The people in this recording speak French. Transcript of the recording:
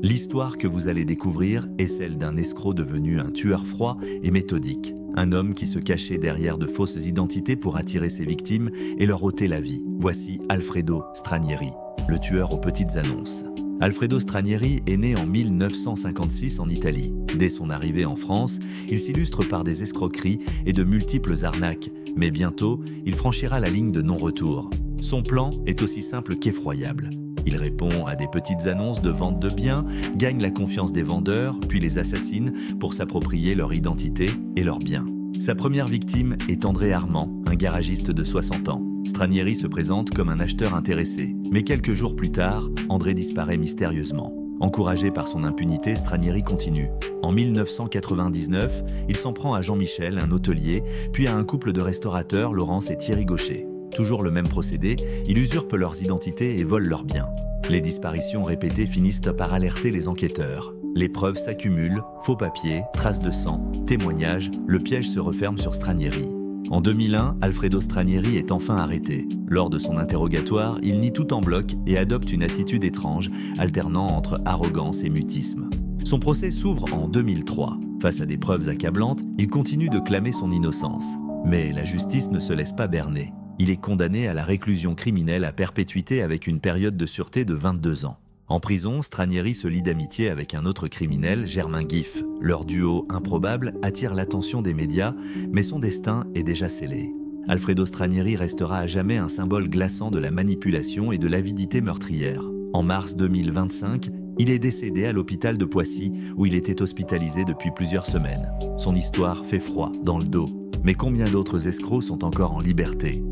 L'histoire que vous allez découvrir est celle d'un escroc devenu un tueur froid et méthodique. Un homme qui se cachait derrière de fausses identités pour attirer ses victimes et leur ôter la vie. Voici Alfredo Stranieri, le tueur aux petites annonces. Alfredo Stranieri est né en 1956 en Italie. Dès son arrivée en France, il s'illustre par des escroqueries et de multiples arnaques. Mais bientôt, il franchira la ligne de non-retour. Son plan est aussi simple qu'effroyable. Il répond à des petites annonces de vente de biens, gagne la confiance des vendeurs, puis les assassine pour s'approprier leur identité et leurs biens. Sa première victime est André Armand, un garagiste de 60 ans. Stranieri se présente comme un acheteur intéressé. Mais quelques jours plus tard, André disparaît mystérieusement. Encouragé par son impunité, Stranieri continue. En 1999, il s'en prend à Jean-Michel, un hôtelier, puis à un couple de restaurateurs, Laurence et Thierry Gaucher. Toujours le même procédé, il usurpe leurs identités et vole leurs biens. Les disparitions répétées finissent par alerter les enquêteurs. Les preuves s'accumulent, faux papiers, traces de sang, témoignages, le piège se referme sur Stranieri. En 2001, Alfredo Stranieri est enfin arrêté. Lors de son interrogatoire, il nie tout en bloc et adopte une attitude étrange, alternant entre arrogance et mutisme. Son procès s'ouvre en 2003. Face à des preuves accablantes, il continue de clamer son innocence. Mais la justice ne se laisse pas berner. Il est condamné à la réclusion criminelle à perpétuité avec une période de sûreté de 22 ans. En prison, Stranieri se lie d'amitié avec un autre criminel, Germain Guiff. Leur duo improbable attire l'attention des médias, mais son destin est déjà scellé. Alfredo Stranieri restera à jamais un symbole glaçant de la manipulation et de l'avidité meurtrière. En mars 2025, il est décédé à l'hôpital de Poissy, où il était hospitalisé depuis plusieurs semaines. Son histoire fait froid dans le dos. Mais combien d'autres escrocs sont encore en liberté ?